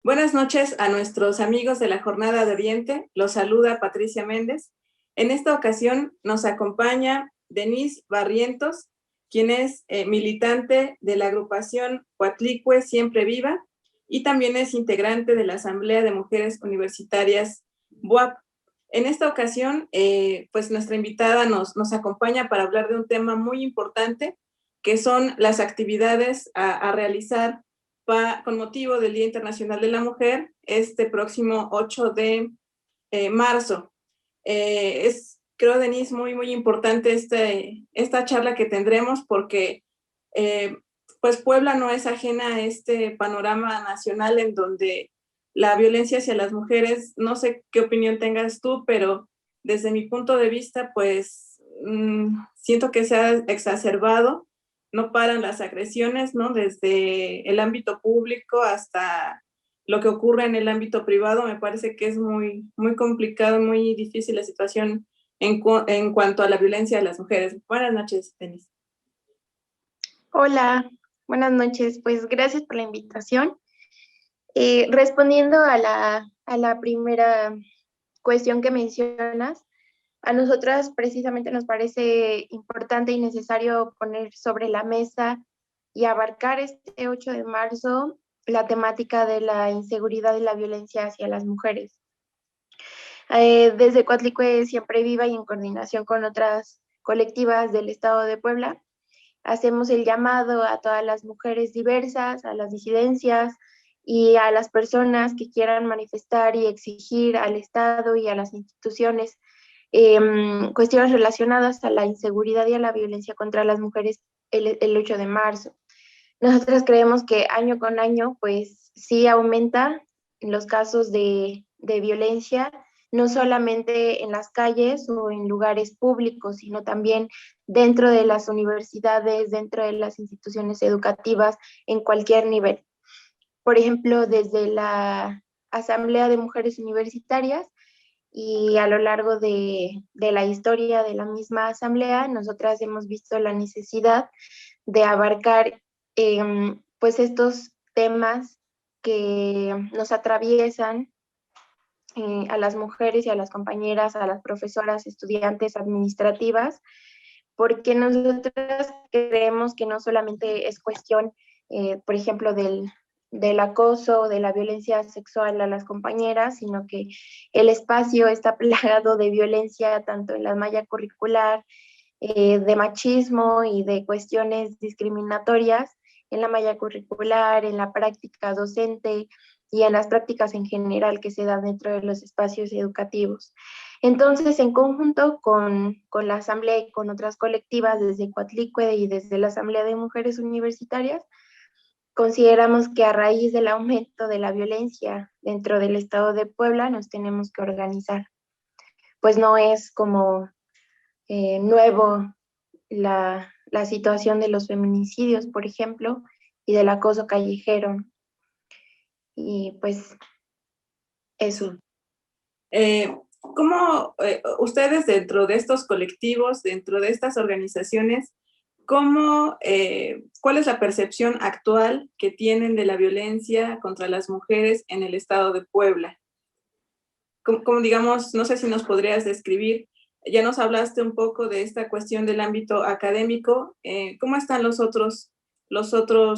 Buenas noches a nuestros amigos de la Jornada de Oriente. Los saluda Patricia Méndez. En esta ocasión nos acompaña Denise Barrientos, quien es militante de la agrupación Coatlicue Siempre Viva y también es integrante de la Asamblea de Mujeres Universitarias BUAP. En esta ocasión, pues nuestra invitada nos acompaña para hablar de un tema muy importante, que son las actividades a realizar con motivo del Día Internacional de la Mujer, este próximo 8 de marzo. Creo, Denise, muy importante esta charla que tendremos porque pues Puebla no es ajena a este panorama nacional en donde la violencia hacia las mujeres, no sé qué opinión tengas tú, pero desde mi punto de vista, pues siento que se ha exacerbado. No paran las agresiones, ¿no? Desde el ámbito público hasta lo que ocurre en el ámbito privado. Me parece que es muy complicado, muy difícil la situación en cuanto a la violencia de las mujeres. Buenas noches, Denise. Hola, buenas noches. Pues gracias por la invitación. Respondiendo a la primera cuestión que mencionas, a nosotras precisamente nos parece importante y necesario poner sobre la mesa y abarcar este 8 de marzo la temática de la inseguridad y la violencia hacia las mujeres. Desde Coatlicue Siempre Viva y en coordinación con otras colectivas del Estado de Puebla, hacemos el llamado a todas las mujeres diversas, a las disidencias y a las personas que quieran manifestar y exigir al Estado y a las instituciones cuestiones relacionadas a la inseguridad y a la violencia contra las mujeres el 8 de marzo. Nosotros creemos que año con año, pues sí aumenta los casos de violencia, no solamente en las calles o en lugares públicos, sino también dentro de las universidades, dentro de las instituciones educativas, en cualquier nivel. Por ejemplo, desde la Asamblea de Mujeres Universitarias y a lo largo de la historia de la misma asamblea, nosotras hemos visto la necesidad de abarcar pues estos temas que nos atraviesan a las mujeres y a las compañeras, a las profesoras, estudiantes, administrativas, porque nosotras creemos que no solamente es cuestión, por ejemplo, del acoso, de la violencia sexual a las compañeras, sino que el espacio está plagado de violencia tanto en la malla curricular, de machismo y de cuestiones discriminatorias en la malla curricular, en la práctica docente y en las prácticas en general que se dan dentro de los espacios educativos. Entonces, en conjunto con la Asamblea y con otras colectivas desde Coatlicue y desde la Asamblea de Mujeres Universitarias, consideramos que a raíz del aumento de la violencia dentro del Estado de Puebla nos tenemos que organizar. Pues no es como nuevo la situación de los feminicidios, por ejemplo, y del acoso callejero. Y pues eso. ¿Cómo ustedes dentro de estos colectivos, dentro de estas organizaciones, cuál es la percepción actual que tienen de la violencia contra las mujeres en el estado de Puebla? Como digamos, no sé si nos podrías describir, ya nos hablaste un poco de esta cuestión del ámbito académico, ¿cómo están los otros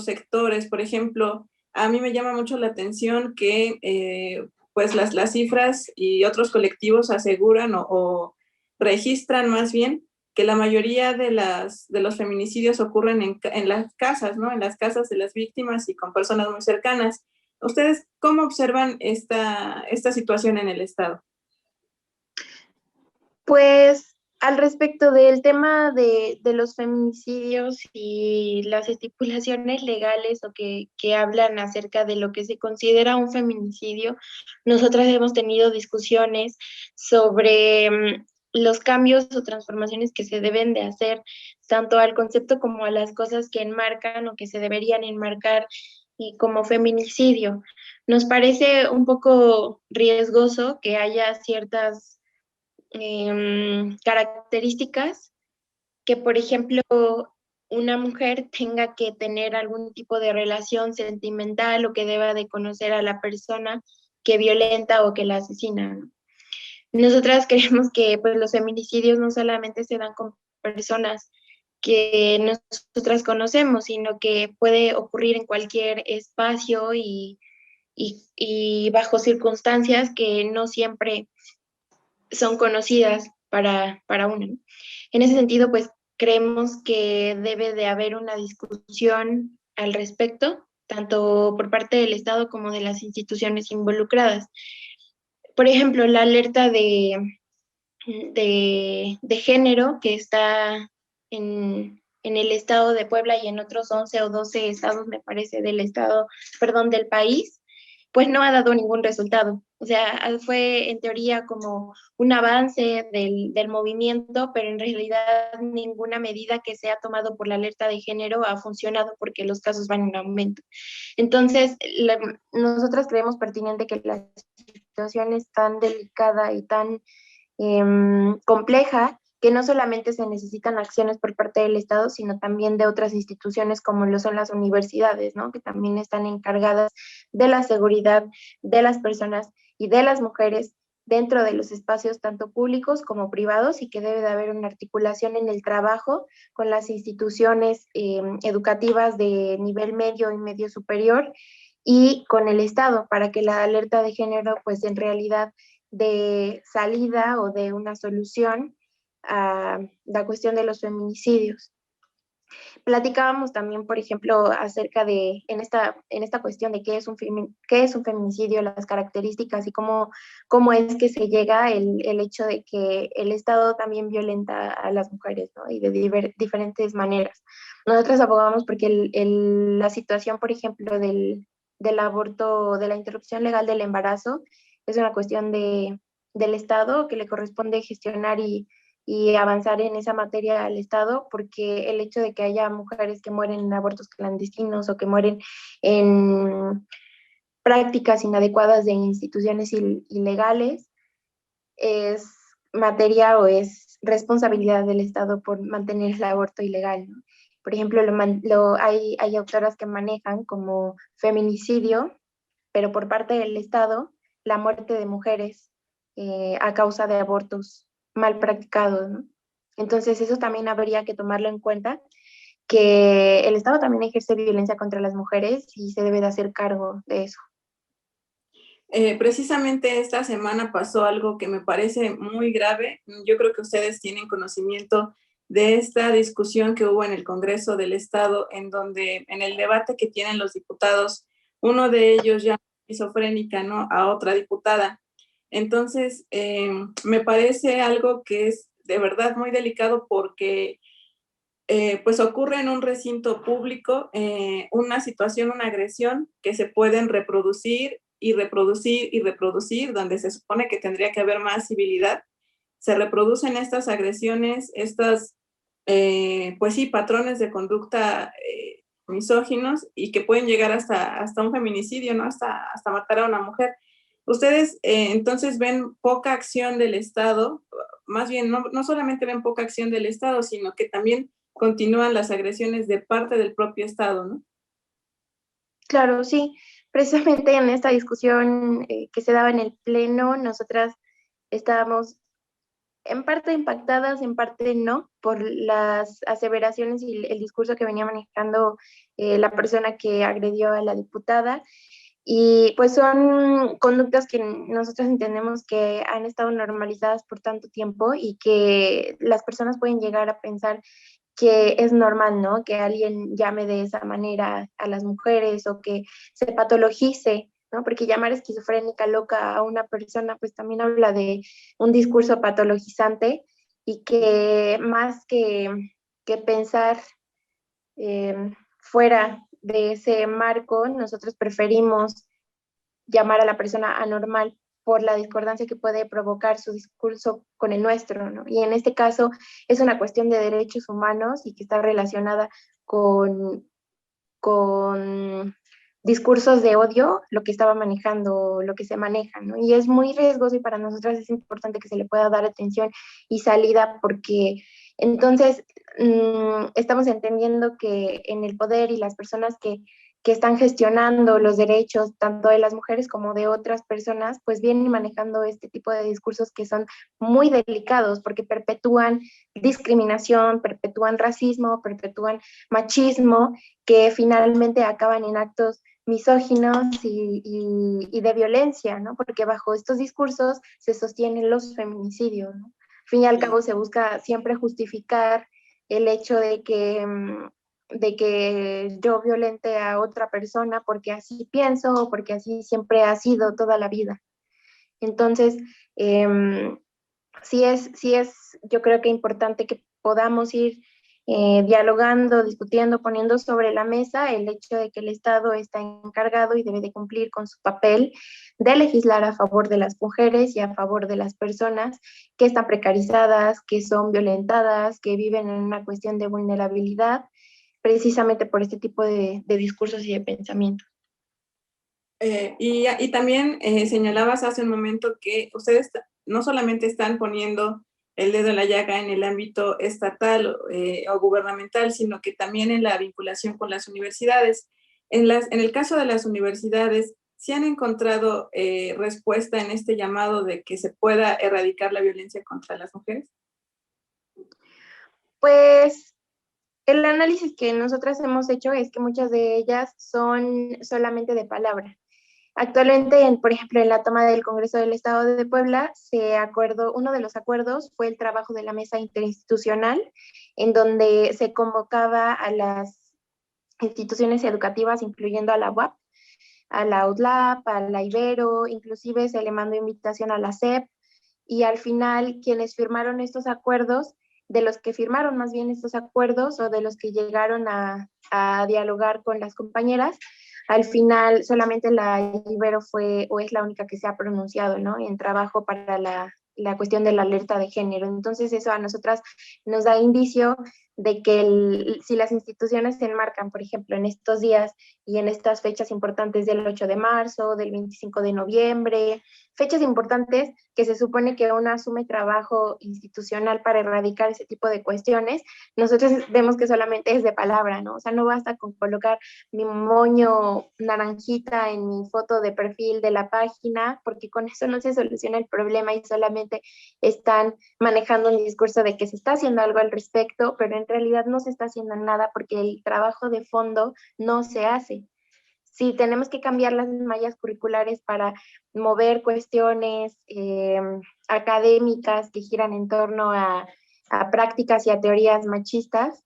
sectores? Por ejemplo, a mí me llama mucho la atención que pues las cifras y otros colectivos aseguran o registran más bien que la mayoría de los feminicidios ocurren en las casas, ¿no? En las casas de las víctimas y con personas muy cercanas. ¿Ustedes cómo observan esta situación en el Estado? Pues al respecto del tema de los feminicidios y las estipulaciones legales o que hablan acerca de lo que se considera un feminicidio, nosotras hemos tenido discusiones sobre los cambios o transformaciones que se deben de hacer, tanto al concepto como a las cosas que enmarcan o que se deberían enmarcar y como feminicidio. Nos parece un poco riesgoso que haya ciertas características que, por ejemplo, una mujer tenga que tener algún tipo de relación sentimental o que deba de conocer a la persona que violenta o que la asesina, ¿no? Nosotras creemos que pues, los feminicidios no solamente se dan con personas que nosotras conocemos, sino que puede ocurrir en cualquier espacio y bajo circunstancias que no siempre son conocidas para uno, ¿no? En ese sentido, pues creemos que debe de haber una discusión al respecto, tanto por parte del Estado como de las instituciones involucradas. Por ejemplo, la alerta de género que está en el estado de Puebla y en otros 11 o 12 estados, me parece, del estado, perdón, del país, pues no ha dado ningún resultado. O sea, fue en teoría como un avance del movimiento, pero en realidad ninguna medida que se ha tomado por la alerta de género ha funcionado porque los casos van en aumento. Entonces, nosotras creemos pertinente que la situación es tan delicada y tan compleja, que no solamente se necesitan acciones por parte del Estado, sino también de otras instituciones como lo son las universidades, ¿no? Que también están encargadas de la seguridad de las personas y de las mujeres dentro de los espacios tanto públicos como privados y que debe de haber una articulación en el trabajo con las instituciones educativas de nivel medio y medio superior y con el Estado para que la alerta de género pues en realidad de salida o de una solución a la cuestión de los feminicidios. Platicábamos también, por ejemplo, acerca de, en esta cuestión de qué es un feminicidio, las características y cómo es que se llega el hecho de que el Estado también violenta a las mujeres, ¿no? Y de diferentes maneras. Nosotros abogamos porque la situación, por ejemplo, del aborto, de la interrupción legal del embarazo, es una cuestión del Estado que le corresponde gestionar y avanzar en esa materia al Estado, porque el hecho de que haya mujeres que mueren en abortos clandestinos o que mueren en prácticas inadecuadas de instituciones ilegales es materia o es responsabilidad del Estado por mantener el aborto ilegal, ¿no? Por ejemplo, hay autoras que manejan como feminicidio, pero por parte del Estado, la muerte de mujeres a causa de abortos mal practicados, ¿no? Entonces eso también habría que tomarlo en cuenta, que el Estado también ejerce violencia contra las mujeres y se debe de hacer cargo de eso. Precisamente esta semana pasó algo que me parece muy grave. Yo creo que ustedes tienen conocimiento de esta discusión que hubo en el Congreso del Estado, en donde en el debate que tienen los diputados, uno de ellos ya esquizofrénica, ¿no? A otra diputada. Entonces, me parece algo que es de verdad muy delicado porque pues ocurre en un recinto público una situación, una agresión que se pueden reproducir y reproducir y reproducir, donde se supone que tendría que haber más civilidad. Se reproducen estas agresiones, estas, pues sí, patrones de conducta misóginos y que pueden llegar hasta un feminicidio, ¿no? Hasta matar a una mujer. Ustedes entonces ven poca acción del Estado, más bien no solamente ven poca acción del Estado, sino que también continúan las agresiones de parte del propio Estado, ¿no? Claro, sí. Precisamente en esta discusión que se daba en el Pleno, nosotras estábamos en parte impactadas, en parte no, por las aseveraciones y el discurso que venía manejando la persona que agredió a la diputada. Y pues son conductas que nosotros entendemos que han estado normalizadas por tanto tiempo y que las personas pueden llegar a pensar que es normal, ¿no? Que alguien llame de esa manera a las mujeres o que se patologice, ¿no? Porque llamar esquizofrénica, loca a una persona, pues también habla de un discurso patologizante y que más que pensar fuera de ese marco, nosotros preferimos llamar a la persona anormal por la discordancia que puede provocar su discurso con el nuestro, ¿no? Y en este caso es una cuestión de derechos humanos y que está relacionada con discursos de odio, lo que estaba manejando, lo que se maneja, ¿no? Y es muy riesgoso y para nosotras es importante que se le pueda dar atención y salida porque Entonces, estamos entendiendo que en el poder y las personas que están gestionando los derechos tanto de las mujeres como de otras personas, pues vienen manejando este tipo de discursos que son muy delicados porque perpetúan discriminación, perpetúan racismo, perpetúan machismo, que finalmente acaban en actos misóginos y de violencia, ¿no? Porque bajo estos discursos se sostienen los feminicidios, ¿no? Al fin y al cabo se busca siempre justificar el hecho de que yo violente a otra persona porque así pienso o porque así siempre ha sido toda la vida. Entonces, sí es, yo creo que importante que podamos ir dialogando, discutiendo, poniendo sobre la mesa el hecho de que el Estado está encargado y debe de cumplir con su papel de legislar a favor de las mujeres y a favor de las personas que están precarizadas, que son violentadas, que viven en una cuestión de vulnerabilidad, precisamente por este tipo de discursos y de pensamiento. Y también señalabas hace un momento que ustedes no solamente están poniendo el dedo en la llaga en el ámbito estatal o gubernamental, sino que también en la vinculación con las universidades. En el caso de las universidades, ¿sí han encontrado respuesta en este llamado de que se pueda erradicar la violencia contra las mujeres? Pues el análisis que nosotras hemos hecho es que muchas de ellas son solamente de palabra. Actualmente, por ejemplo, en la toma del Congreso del Estado de Puebla, uno de los acuerdos fue el trabajo de la mesa interinstitucional, en donde se convocaba a las instituciones educativas, incluyendo a la UAP, a la UTLAP, a la Ibero, inclusive se le mandó invitación a la SEP, y al final quienes firmaron estos acuerdos, de los que firmaron más bien estos acuerdos o de los que llegaron a dialogar con las compañeras, al final solamente la Ibero fue o es la única que se ha pronunciado, ¿no? En trabajo para la cuestión de la alerta de género. Entonces eso a nosotras nos da indicio de que si las instituciones se enmarcan, por ejemplo, en estos días y en estas fechas importantes del 8 de marzo, del 25 de noviembre, fechas importantes que se supone que uno asume trabajo institucional para erradicar ese tipo de cuestiones, nosotros vemos que solamente es de palabra, ¿no? O sea, no basta con colocar mi moño naranjita en mi foto de perfil de la página, porque con eso no se soluciona el problema y solamente están manejando un discurso de que se está haciendo algo al respecto, pero en realidad no se está haciendo nada porque el trabajo de fondo no se hace. Sí, tenemos que cambiar las mallas curriculares para mover cuestiones académicas que giran en torno a prácticas y a teorías machistas.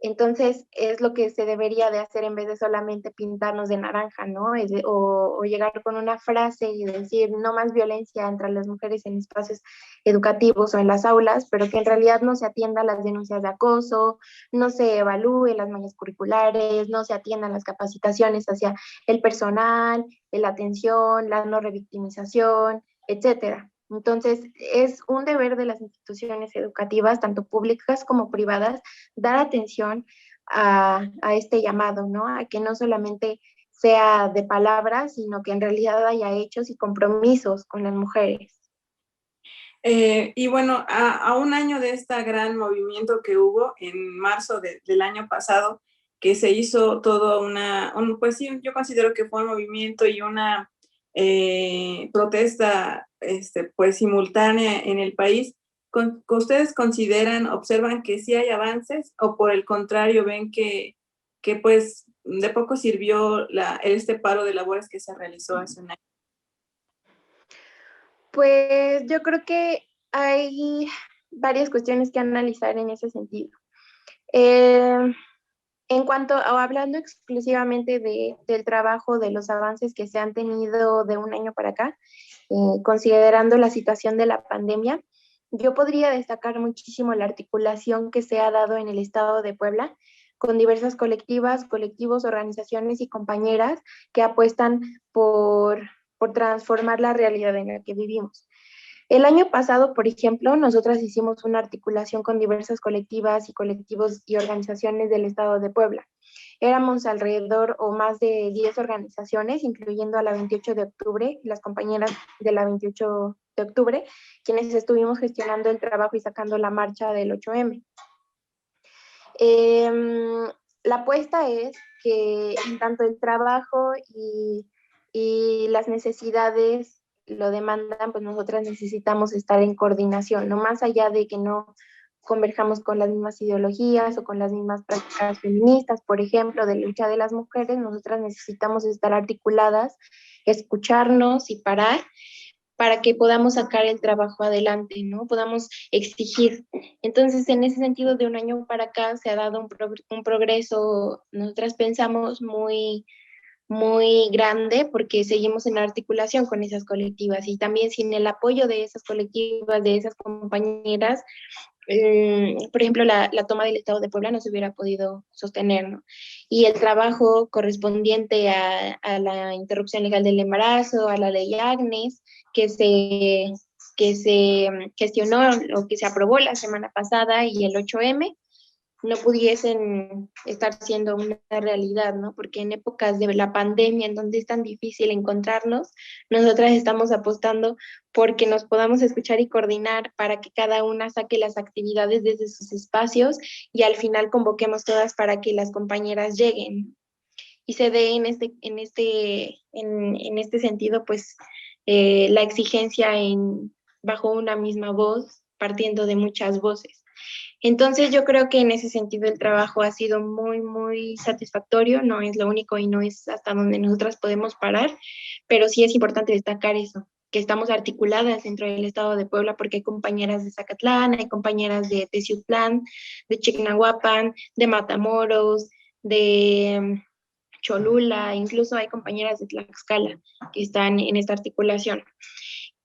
Entonces, es lo que se debería de hacer en vez de solamente pintarnos de naranja, ¿no? O llegar con una frase y decir no más violencia entre las mujeres en espacios educativos o en las aulas, pero que en realidad no se atienda las denuncias de acoso, no se evalúen las mallas curriculares, no se atiendan las capacitaciones hacia el personal, la atención, la no revictimización, etcétera. Entonces, es un deber de las instituciones educativas, tanto públicas como privadas, dar atención a este llamado, ¿no? A que no solamente sea de palabras, sino que en realidad haya hechos y compromisos con las mujeres. Y bueno, a un año de este gran movimiento que hubo en marzo del año pasado, que se hizo todo pues sí, yo considero que fue un movimiento y una protesta pues simultánea en el país. ¿Ustedes consideran, observan que sí hay avances o por el contrario ven que pues de poco sirvió este paro de labores que se realizó hace un año? Pues yo creo que hay varias cuestiones que analizar en ese sentido. En cuanto a hablando exclusivamente del trabajo, de los avances que se han tenido de un año para acá, considerando la situación de la pandemia, yo podría destacar muchísimo la articulación que se ha dado en el estado de Puebla con diversas colectivas, colectivos, organizaciones y compañeras que apuestan por transformar la realidad en la que vivimos. El año pasado, por ejemplo, nosotras hicimos una articulación con diversas colectivas y colectivos y organizaciones del estado de Puebla, éramos alrededor o más de 10 organizaciones, incluyendo a la 28 de octubre, las compañeras de la 28 de octubre, quienes estuvimos gestionando el trabajo y sacando la marcha del 8M. La apuesta es que en tanto el trabajo y las necesidades lo demandan, pues nosotras necesitamos estar en coordinación, no más allá de que no converjamos con las mismas ideologías o con las mismas prácticas feministas, por ejemplo, de lucha de las mujeres, nosotras necesitamos estar articuladas, escucharnos y parar para que podamos sacar el trabajo adelante, ¿no? Podamos exigir. Entonces, en ese sentido, de un año para acá se ha dado un progreso, nosotras pensamos muy grande porque seguimos en articulación con esas colectivas y también sin el apoyo de esas colectivas, de esas compañeras, por ejemplo, la toma del Estado de Puebla no se hubiera podido sostener, ¿no? Y el trabajo correspondiente a la interrupción legal del embarazo, a la ley Agnes, que se gestionó o que se aprobó la semana pasada, y el 8M, no pudiesen estar siendo una realidad, ¿no? Porque en épocas de la pandemia, en donde es tan difícil encontrarnos, nosotras estamos apostando porque nos podamos escuchar y coordinar para que cada una saque las actividades desde sus espacios y al final convoquemos todas para que las compañeras lleguen. Y se dé en este sentido, pues, la exigencia bajo una misma voz, partiendo de muchas voces. Entonces yo creo que en ese sentido el trabajo ha sido muy satisfactorio, no es lo único y no es hasta donde nosotras podemos parar, pero sí es importante destacar eso, que estamos articuladas dentro del estado de Puebla porque hay compañeras de Zacatlán, hay compañeras de Teciutlán, de Chignahuapan, de Matamoros, de Cholula, incluso hay compañeras de Tlaxcala que están en esta articulación.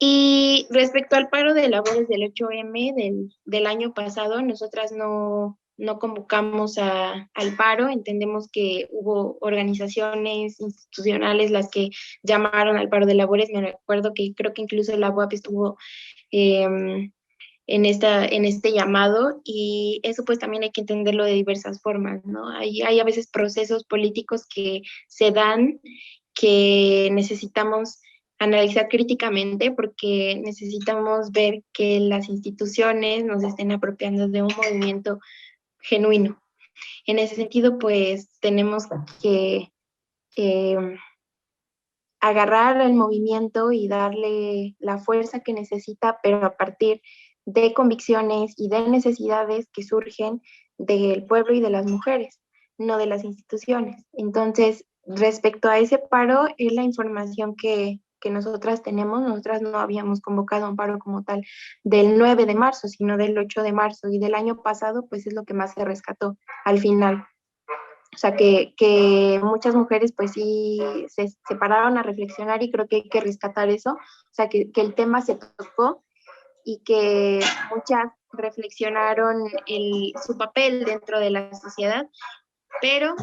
Y respecto al paro de labores del 8M del año pasado, nosotras no convocamos al paro, entendemos que hubo organizaciones institucionales las que llamaron al paro de labores, me recuerdo que creo que incluso la UAP estuvo en este llamado, y eso pues también hay que entenderlo de diversas formas, ¿no? Hay a veces procesos políticos que se dan que necesitamos analizar críticamente porque necesitamos ver que las instituciones nos estén apropiando de un movimiento genuino. En ese sentido, pues tenemos que eh, agarrar el movimiento y darle la fuerza que necesita, pero a partir de convicciones y de necesidades que surgen del pueblo y de las mujeres, no de las instituciones. Entonces, respecto a ese paro, es la información que nosotras tenemos. Nosotras no habíamos convocado un paro como tal del 9 de marzo, sino del 8 de marzo, y del año pasado, pues es lo que más se rescató al final. O sea, que muchas mujeres pues sí se pararon a reflexionar, y creo que hay que rescatar eso. O sea, que el tema se tocó y que muchas reflexionaron su papel dentro de la sociedad, pero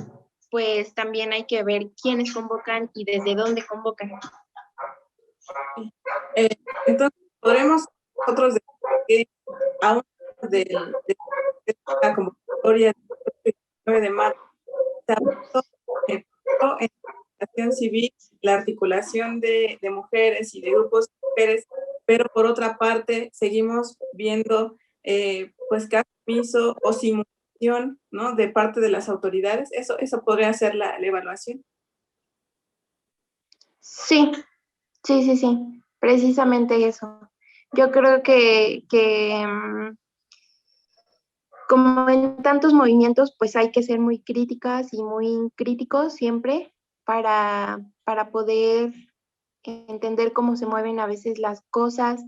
pues también hay que ver quiénes convocan y desde dónde convocan. Entonces, podremos nosotros decir que aún de la convocatoria del 9 de marzo, se avanzó en la acción civil, la articulación de mujeres y de grupos de mujeres, pero por otra parte seguimos viendo pues caso omiso o simulación, ¿no?, de parte de las autoridades. Eso podría ser la evaluación. Sí, sí, precisamente eso. Yo creo que como en tantos movimientos, pues hay que ser muy críticas y muy críticos siempre para poder entender cómo se mueven a veces las cosas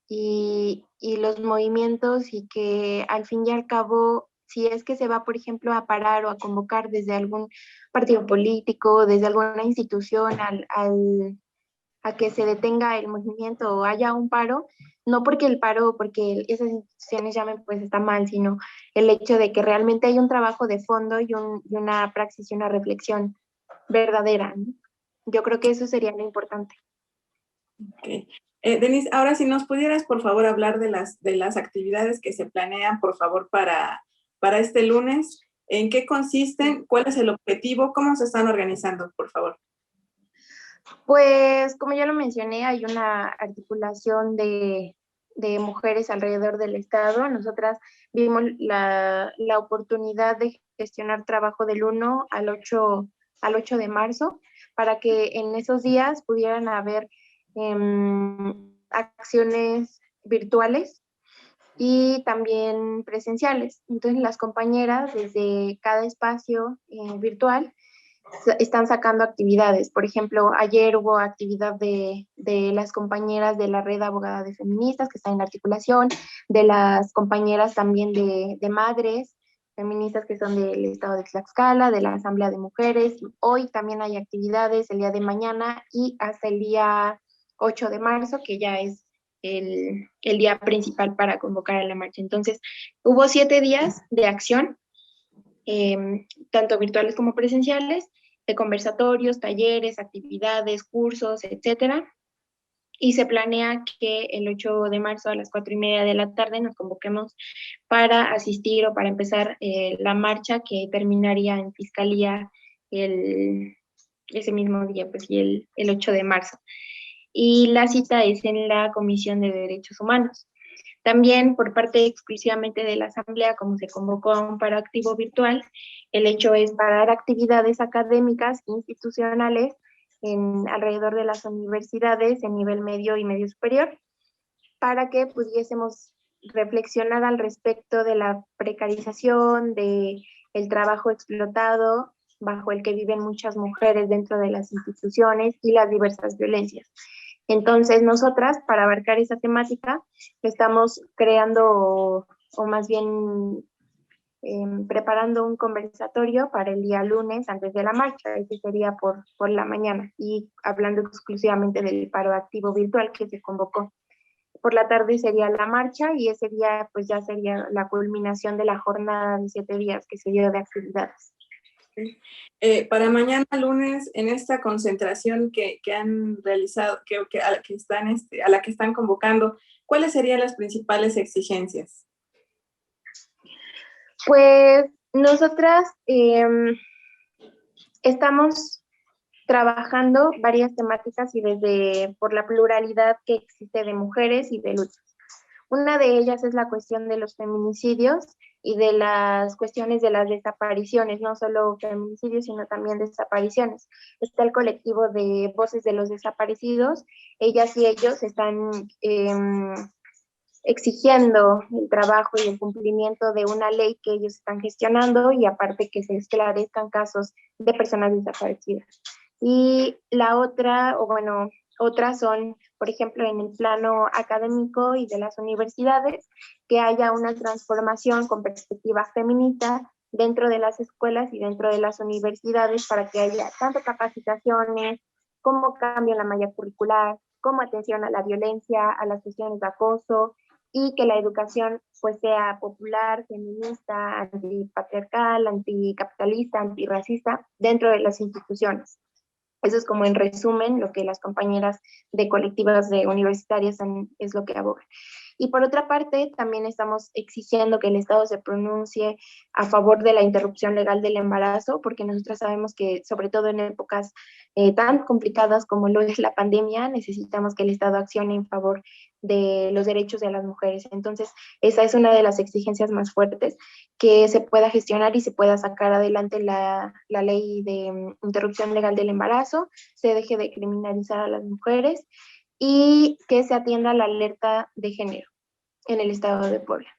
y los movimientos, y que al fin y al cabo, si es que se va, por ejemplo, a parar o a convocar desde algún partido político, desde alguna institución a que se detenga el movimiento o haya un paro, no porque el paro, porque esas instituciones llamen, pues está mal, sino el hecho de que realmente hay un trabajo de fondo y una praxis y una reflexión verdadera, ¿no? Yo creo que eso sería lo importante. Okay. Denise, ahora si nos pudieras por favor hablar de las actividades que se planean, por favor, para este lunes. ¿En qué consisten? ¿Cuál es el objetivo? ¿Cómo se están organizando, por favor? Pues, como ya lo mencioné, hay una articulación de mujeres alrededor del estado. Nosotras vimos la oportunidad de gestionar trabajo del 1 al 8 de marzo para que en esos días pudieran haber acciones virtuales y también presenciales. Entonces, las compañeras desde cada espacio virtual están sacando actividades. Por ejemplo, ayer hubo actividad de las compañeras de la Red Abogada de Feministas, que está en la articulación, de las compañeras también de madres feministas que son del estado de Tlaxcala, de la Asamblea de Mujeres. Hoy también hay actividades el día de mañana y hasta el día 8 de marzo, que ya es el día principal para convocar a la marcha. Entonces, hubo 7 días de acción, tanto virtuales como presenciales, de conversatorios, talleres, actividades, cursos, etcétera. Y se planea que el 8 de marzo a las 4:30 de la tarde nos convoquemos para asistir o para empezar la marcha que terminaría en Fiscalía ese mismo día, pues, y el 8 de marzo. Y la cita es en la Comisión de Derechos Humanos. También por parte exclusivamente de la Asamblea, como se convocó a un paro activo virtual, el hecho es parar actividades académicas institucionales alrededor de las universidades en nivel medio y medio superior, para que pudiésemos reflexionar al respecto de la precarización, de el trabajo explotado bajo el que viven muchas mujeres dentro de las instituciones y las diversas violencias. Entonces, nosotras, para abarcar esa temática, estamos creando, o más bien preparando un conversatorio para el día lunes antes de la marcha, ese sería por la mañana, y hablando exclusivamente del paro activo virtual que se convocó. Por la tarde sería la marcha y ese día pues ya sería la culminación de la jornada de 7 días que se dio de actividades. Para mañana lunes, en esta concentración que han realizado, a la que están convocando, ¿cuáles serían las principales exigencias? Pues nosotras estamos trabajando varias temáticas y por la pluralidad que existe de mujeres y de luchas. Una de ellas es la cuestión de los feminicidios y de las cuestiones de las desapariciones, no solo feminicidios, sino también desapariciones. Está el colectivo de Voces de los Desaparecidos. Ellas y ellos están exigiendo el trabajo y el cumplimiento de una ley que ellos están gestionando y aparte que se esclarezcan casos de personas desaparecidas. Y la otra, o bueno, otras son, por ejemplo, en el plano académico y de las universidades, que haya una transformación con perspectiva feminista dentro de las escuelas y dentro de las universidades para que haya tanto capacitaciones como cambio en la malla curricular, como atención a la violencia, a las cuestiones de acoso, y que la educación pues sea popular, feminista, antipatriarcal, anticapitalista, antirracista dentro de las instituciones. Eso es como en resumen lo que las compañeras de colectivas de universitarias es lo que abogan. Y por otra parte, también estamos exigiendo que el Estado se pronuncie a favor de la interrupción legal del embarazo, porque nosotros sabemos que, sobre todo en épocas tan complicadas como lo es la pandemia, necesitamos que el Estado accione en favor de los derechos de las mujeres. Entonces, esa es una de las exigencias más fuertes, que se pueda gestionar y se pueda sacar adelante la ley de interrupción legal del embarazo, se deje de criminalizar a las mujeres y que se atienda la alerta de género en el estado de Puebla.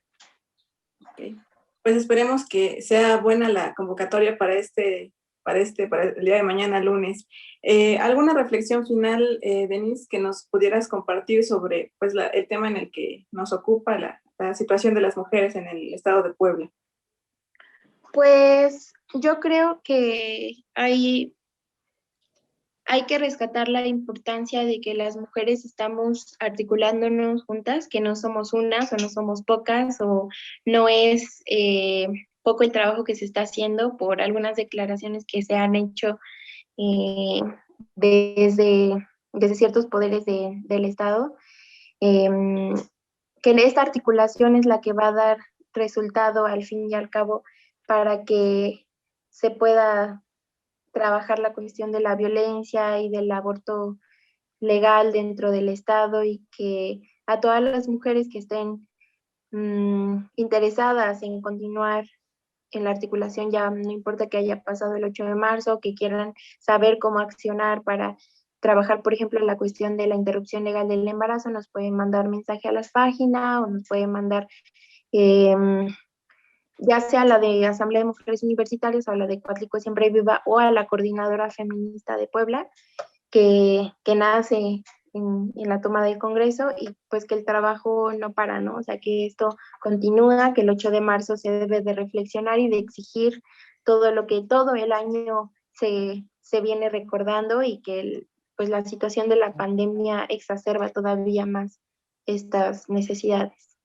Okay. Pues esperemos que sea buena la convocatoria para el día de mañana, lunes. ¿Alguna reflexión final, Denise, que nos pudieras compartir sobre pues, el tema en el que nos ocupa la situación de las mujeres en el estado de Puebla? Pues yo creo que hay que rescatar la importancia de que las mujeres estamos articulándonos juntas, que no somos unas o no somos pocas o no es poco el trabajo que se está haciendo por algunas declaraciones que se han hecho eh, desde ciertos poderes del Estado, que esta articulación es la que va a dar resultado al fin y al cabo para que se pueda trabajar la cuestión de la violencia y del aborto legal dentro del Estado, y que a todas las mujeres que estén interesadas en continuar en la articulación, ya no importa que haya pasado el 8 de marzo, que quieran saber cómo accionar para trabajar, por ejemplo, la cuestión de la interrupción legal del embarazo, nos pueden mandar mensaje a las páginas o nos pueden mandar ya sea la de Asamblea de Mujeres Universitarias o la de Coatlicue Siempre Viva o a la Coordinadora Feminista de Puebla, que nace en la toma del Congreso, y pues que el trabajo no para, ¿no? O sea, que esto continúa, que el 8 de marzo se debe de reflexionar y de exigir todo lo que todo el año se viene recordando, y que pues la situación de la pandemia exacerba todavía más estas necesidades.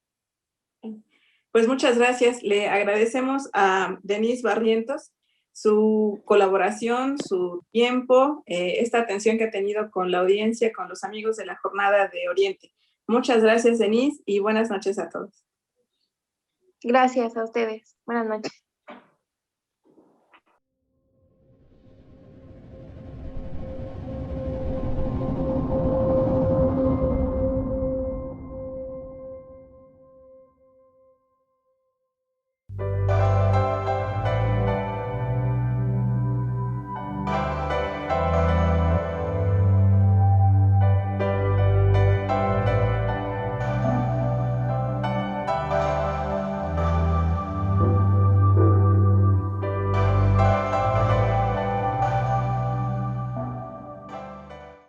Pues muchas gracias. Le agradecemos a Denise Barrientos su colaboración, su tiempo, esta atención que ha tenido con la audiencia, con los amigos de la Jornada de Oriente. Muchas gracias, Denise, y buenas noches a todos. Gracias a ustedes. Buenas noches.